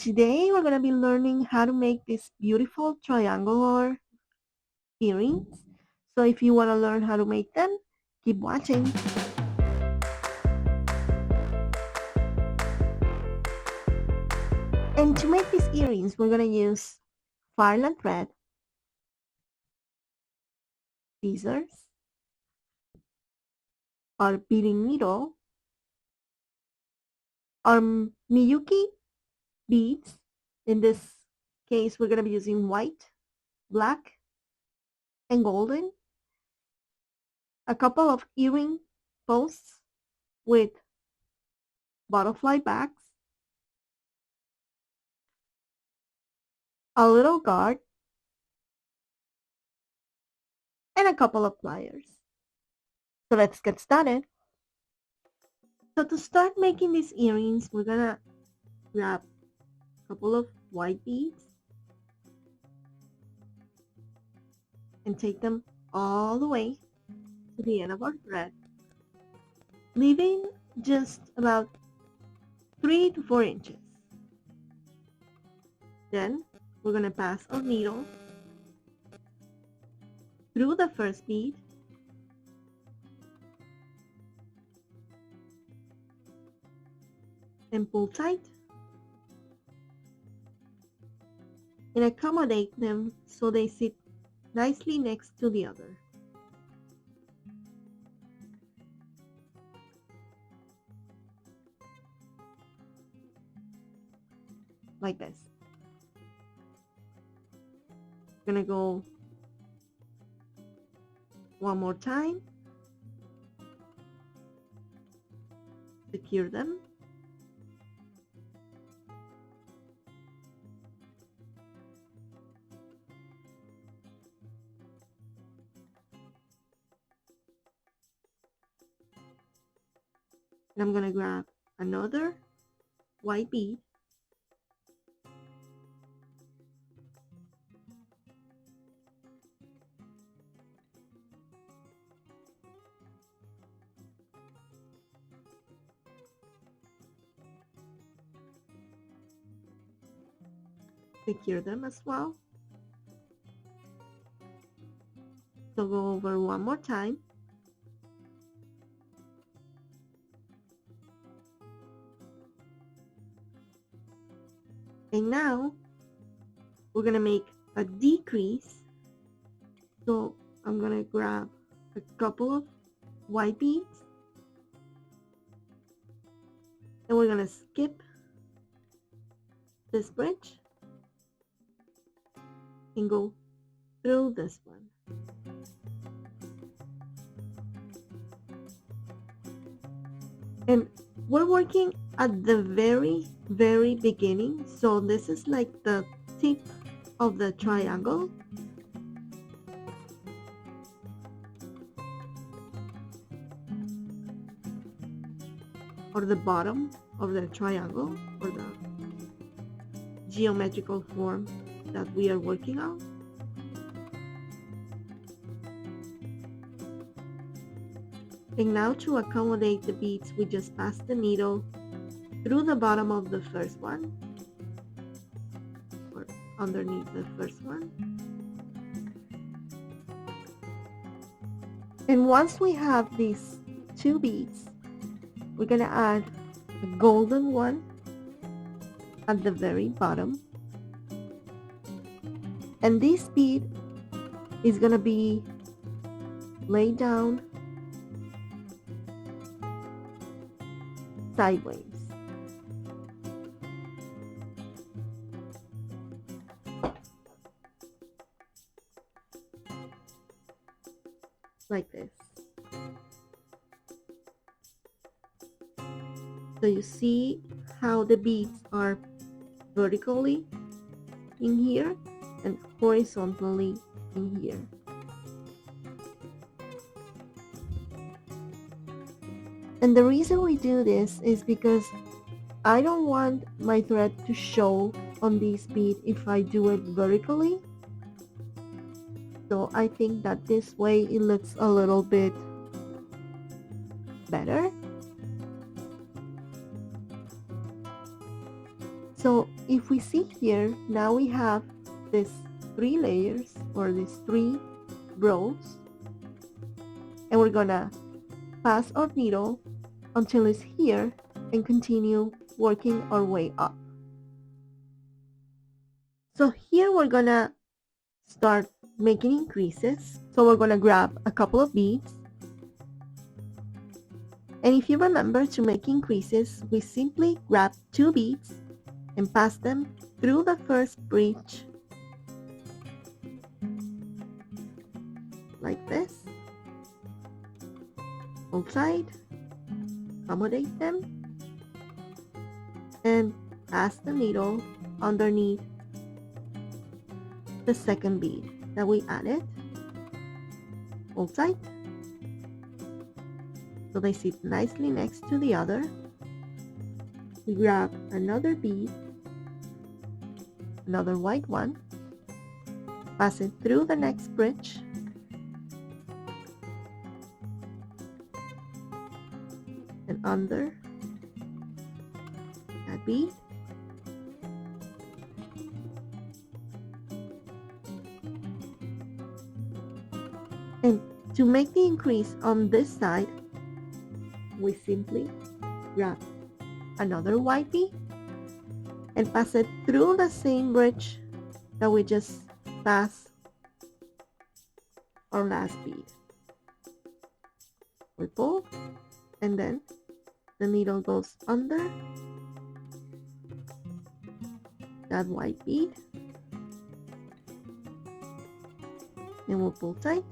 Today we're going to be learning how to make these beautiful triangular earrings. So if you want to learn how to make them, keep watching. And to make these earrings, we're going to use Fireline thread, scissors, our beading needle, our Miyuki beads. In this case, we're going to be using white, black, and golden. A couple of earring posts with butterfly backs, a little guard, and a couple of pliers. So let's get started. So to start making these earrings, we're gonna grab a couple of white beads and take them all the way to the end of our thread, leaving just about 3 to 4 inches. Then we're gonna pass our needle through the first bead and pull tight and accommodate them so they sit nicely next to the other. Like this. I'm gonna go one more time. Secure them. And I'm gonna grab another white bead secure them as well. So go over one more time. And now we're gonna make a decrease. So I'm gonna grab a couple of white beads and we're gonna skip this bridge and go through this one. And we're working at the very beginning, so this is like the tip of the triangle. Or the bottom of the triangle, or the geometrical form that we are working on. And now to accommodate the beads, we just pass the needle through the bottom of the first one, or underneath the first one. And once we have these two beads, we're gonna add a golden one at the very bottom. And this bead is gonna be laid down sideways. Like this. So you see how the beads are vertically in here and horizontally in here. And the reason we do this is because I don't want my thread to show on this bead if I do it vertically. So I think that this way it looks a little bit better. So if we see here, now we have these 3 layers or these 3 rows, and we're gonna pass our needle until it's here and continue working our way up. So here we're gonna start making increases. So we're gonna grab a couple of beads, and if you remember, to make increases, we simply grab 2 beads and pass them through the first bridge like this. Outside, accommodate them, and pass the needle underneath the second bead that we added. Outside, so they sit nicely next to the other. We grab another bead, another white one, pass it through the next bridge, and under that bead, and to make the increase on this side, we simply grab another white bead and pass it through the same bridge that we just passed our last bead. We pull, and then the needle goes under that white bead, and we'll pull tight.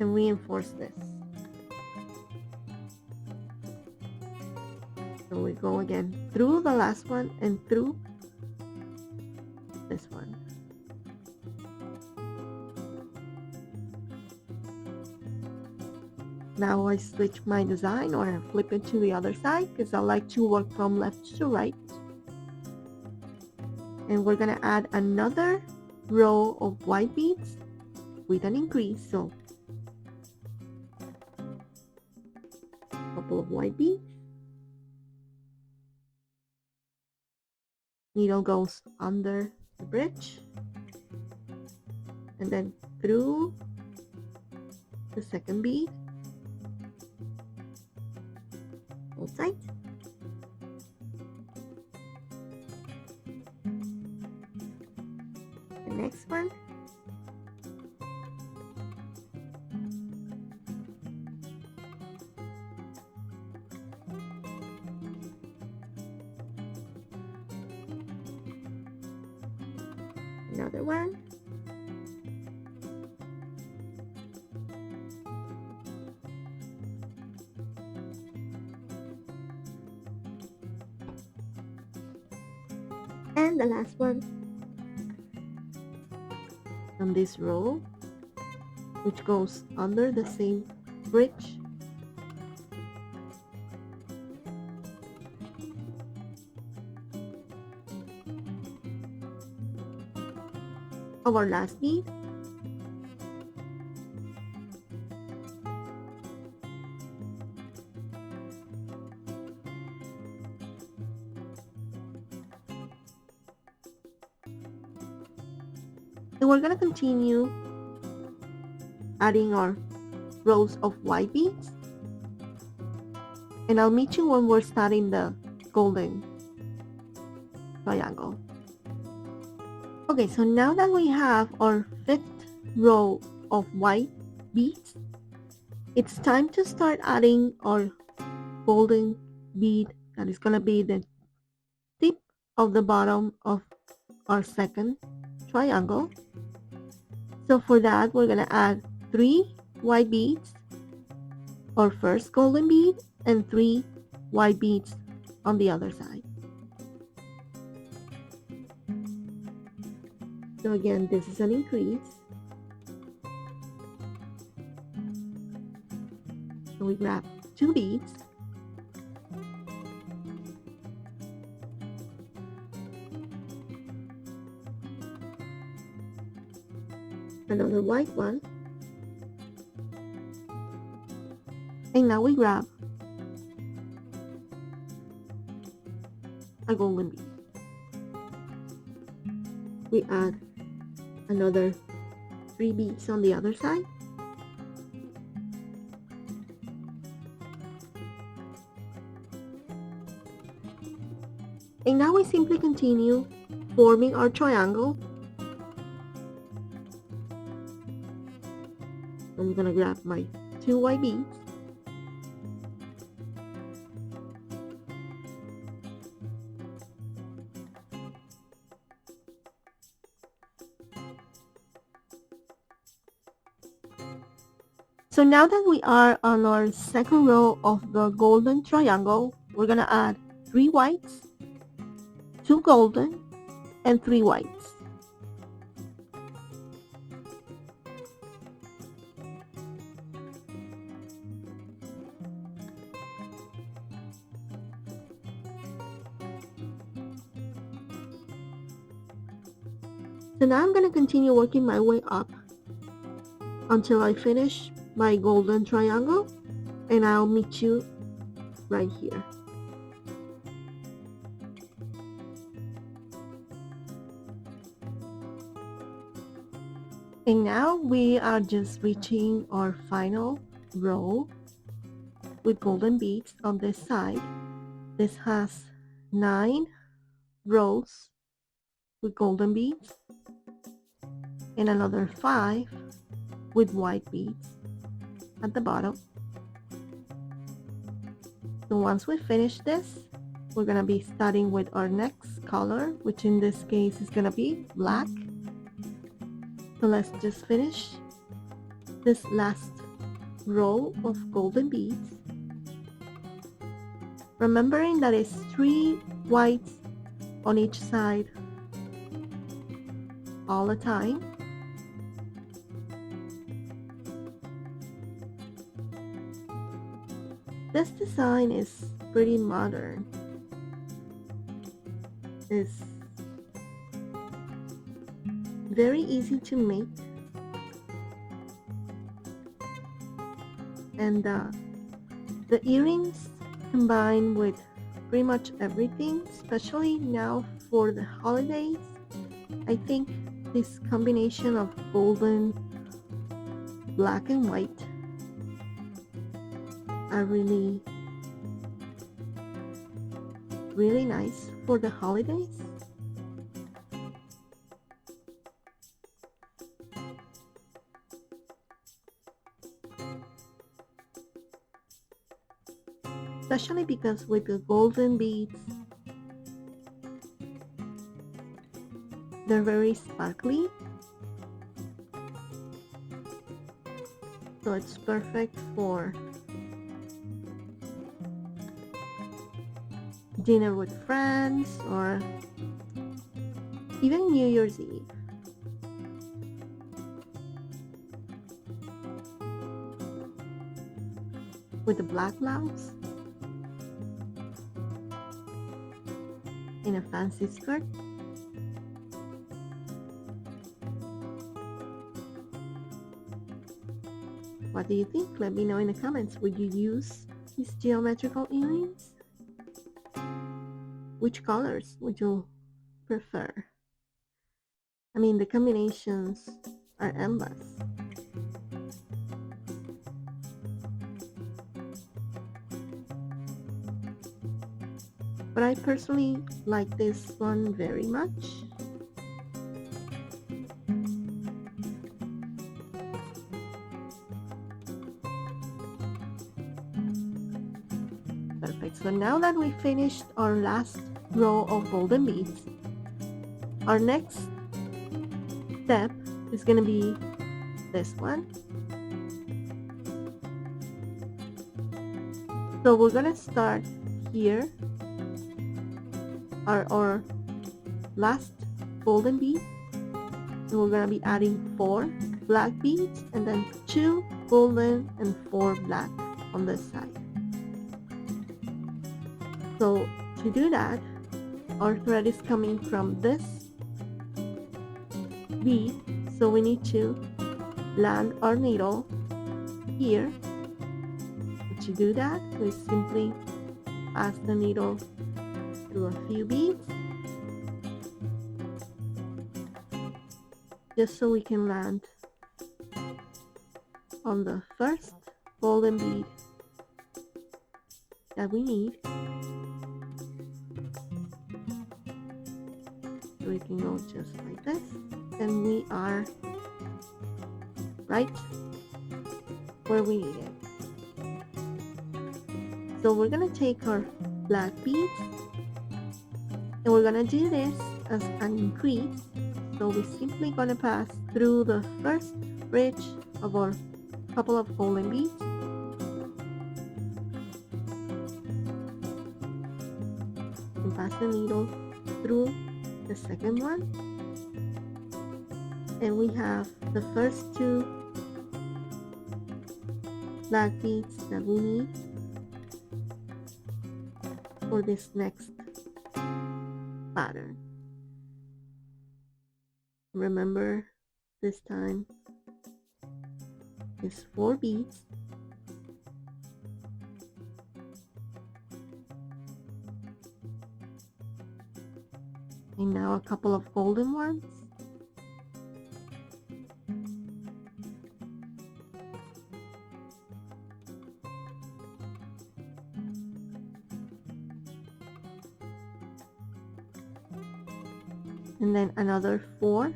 And reinforce this. So we go again through the last one and through this one. Now I switch my design, or I flip it to the other side, because I like to work from left to right. And we're gonna add another row of white beads with an increase. So couple of white beads, needle goes under the bridge, and then through the second bead, hold tight, the next one, another one, and the last one on this row, which goes under the same bridge. Of our last bead, and we're gonna continue adding our rows of white beads, and I'll meet you when we're starting the golden triangle. Okay, so now that we have our 5th row of white beads, it's time to start adding our golden bead that is gonna be the tip of the bottom of our second triangle. So for that, we're gonna add 3 white beads, our first golden bead, and 3 white beads on the other side. So again, this is an increase. So we grab 2 beads, another white one, and now we grab a golden bead. We add another 3 beads on the other side. And now we simply continue forming our triangle. I'm gonna grab my 2 white beads. So now that we are on our second row of the golden triangle, we're gonna add 3 whites, 2 golden, and 3 whites. So now I'm gonna continue working my way up until I finish my golden triangle, and I'll meet you right here. And now we are just reaching our final row with golden beads on this side. This has 9 rows with golden beads and another 5 with white beads at the bottom. So once we finish this, we're gonna be starting with our next color, which in this case is gonna be black. So let's just finish this last row of golden beads, remembering that it's 3 whites on each side all the time. This design is pretty modern. It's very easy to make, and the earrings combine with pretty much everything, especially now for the holidays. I think this combination of golden, black, and white are really nice for the holidays. Especially because with the golden beads, they're very sparkly, so it's perfect for dinner with friends or even New Year's Eve. With the black blouse in a fancy skirt. What do you think? Let me know in the comments. Would you use these geometrical earrings? Which colors would you prefer? I mean, the combinations are endless. But I personally like this one very much. Perfect. So now that we finished our last row of golden beads, our next step is going to be this one. So we're going to start here, our last golden bead, and we're going to be adding 4 black beads and then 2 golden and 4 black on this side. So to do that, our thread is coming from this bead, so we need to land our needle here. To do that, we simply pass the needle through a few beads just so we can land on the first golden bead that we need. So we can go just like this, and we are right where we need it. So we're gonna take our black beads and we're gonna do this as an increase. So we're simply gonna pass through the first bridge of our couple of golden beads, and pass the needle through the second one, and we have the first two black beads that we need for this next pattern. Remember, this time is 4 beads, and now a couple of golden ones, and then another 4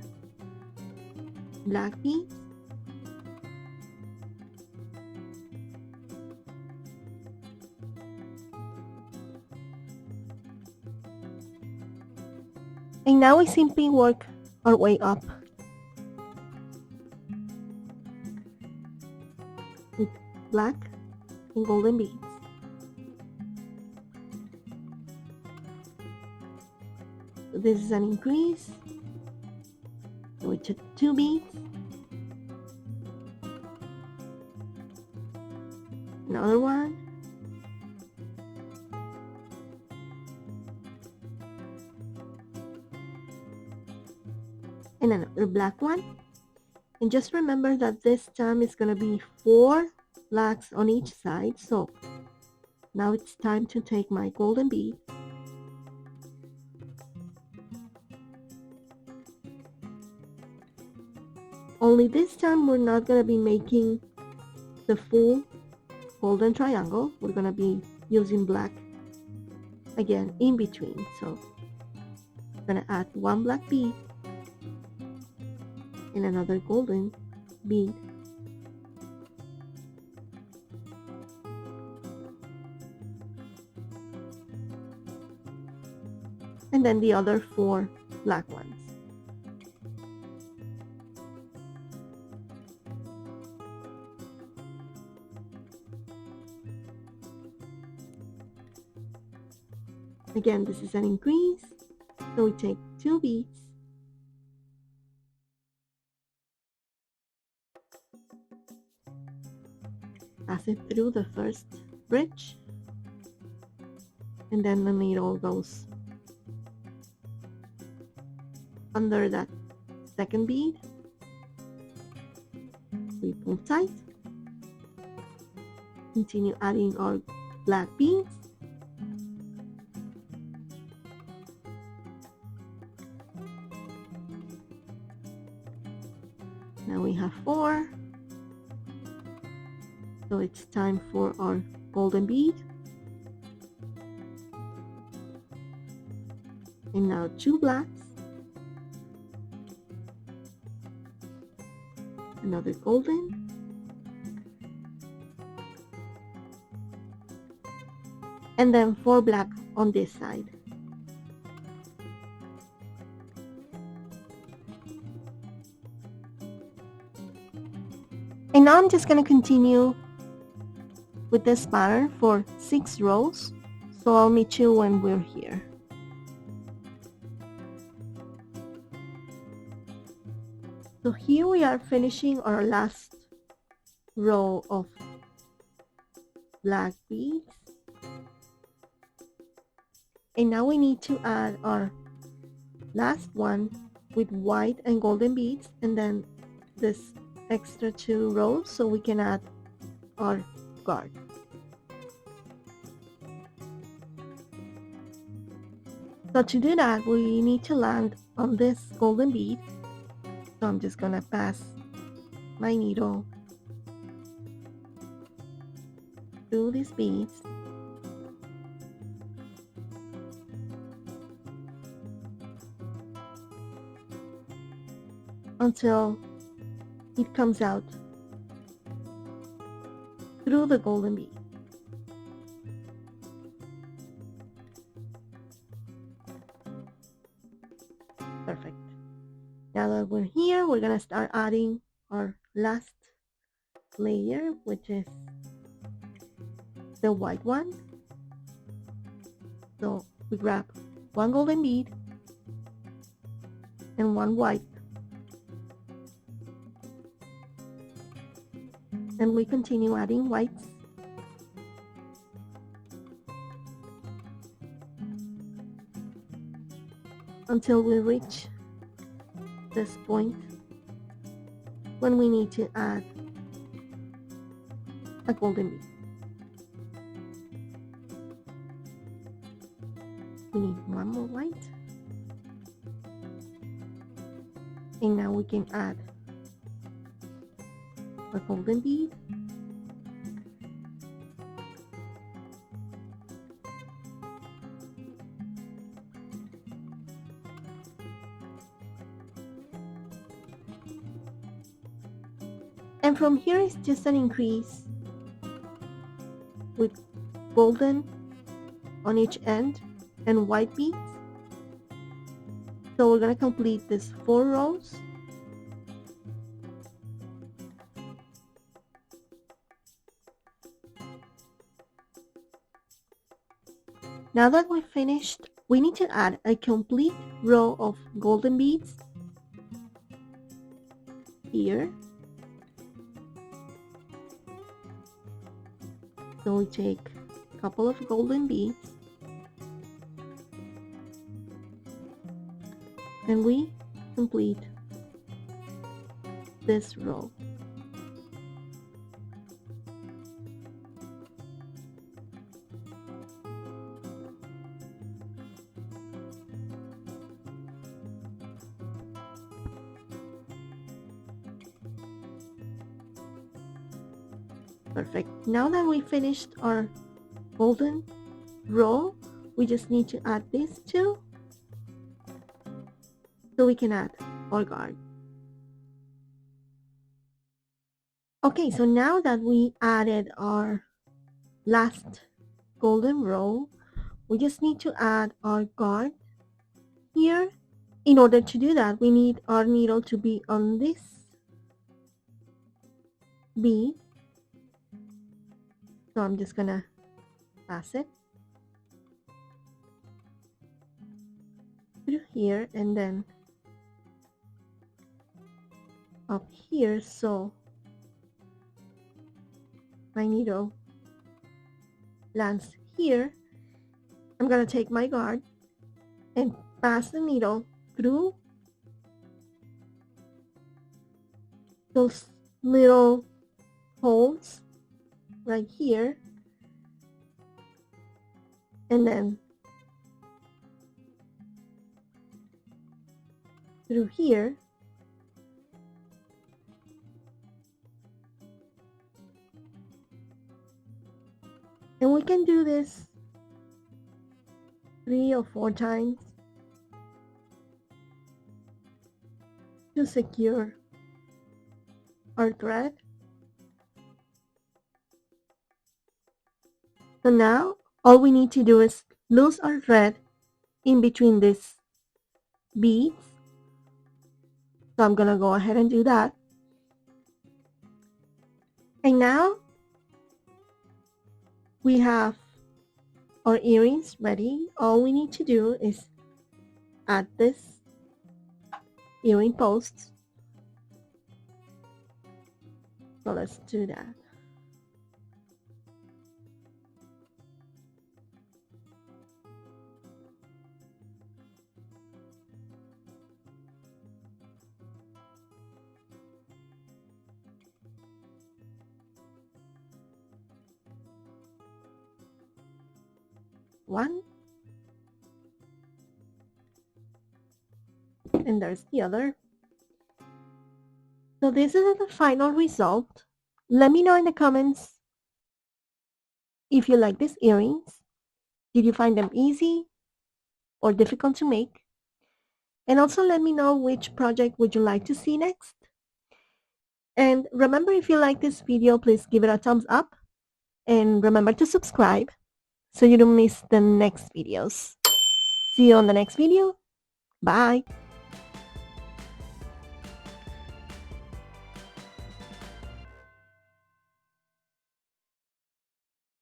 black beads, and now we simply work our way up with black and golden beads. So this is an increase. So we took 2 beads, another one, and another black one. And just remember that this time is going to be 4 blacks on each side. So now it's time to take my golden bead only this time we're not going to be making the full golden triangle. We're going to be using black again in between. So I'm going to add 1 black bead and another golden bead, and then the other 4 black ones. Again, this is an increase, so we take 2 beads, pass it through the first bridge, and then the needle goes under that second bead. We pull tight, continue adding our black beads, now we have 4, so it's time for our golden bead, and now 2 blacks, another golden, and then 4 black on this side. And now I'm just going to continue with this pattern for 6 rows, so I'll meet you when we're here. So here we are finishing our last row of black beads, and now we need to add our last one with white and golden beads, and then this extra 2 rows so we can add our guard. So to do that, we need to land on this golden bead. So I'm just gonna pass my needle through these beads until it comes out through the golden bead. Perfect. Now that we're here, we're gonna start adding our last layer, which is the white one. So we grab one golden bead and one white, and we continue adding whites until we reach this point when we need to add a golden bead. We need one more white, and now we can add a golden bead, and from here it's just an increase with golden on each end and white beads. So we're going to complete this 4 rows. Now that we're finished, we need to add a complete row of golden beads here. So we take a couple of golden beads and we complete this row. Perfect. Now that we finished our golden row, we just need to add these two so we can add our guard. Okay, so now that we added our last golden row, we just need to add our guard here. In order to do that, we need our needle to be on this bead. So I'm just gonna pass it through here and then up here, so my needle lands here. I'm gonna take my guard and pass the needle through those little holes right here, and then through here, and we can do this 3 or 4 times to secure our thread. So now all we need to do is loose our thread in between these beads. So I'm gonna go ahead and do that. And now we have our earrings ready. All we need to do is add this earring posts. So let's do that. One, and there's the other. So this is the final result. Let me know in the comments if you like these earrings. Did you find them easy or difficult to make? And also let me know which project would you like to see next. And remember, if you like this video, please give it a thumbs up. And remember to subscribe so you don't miss the next videos. See you on the next video. Bye.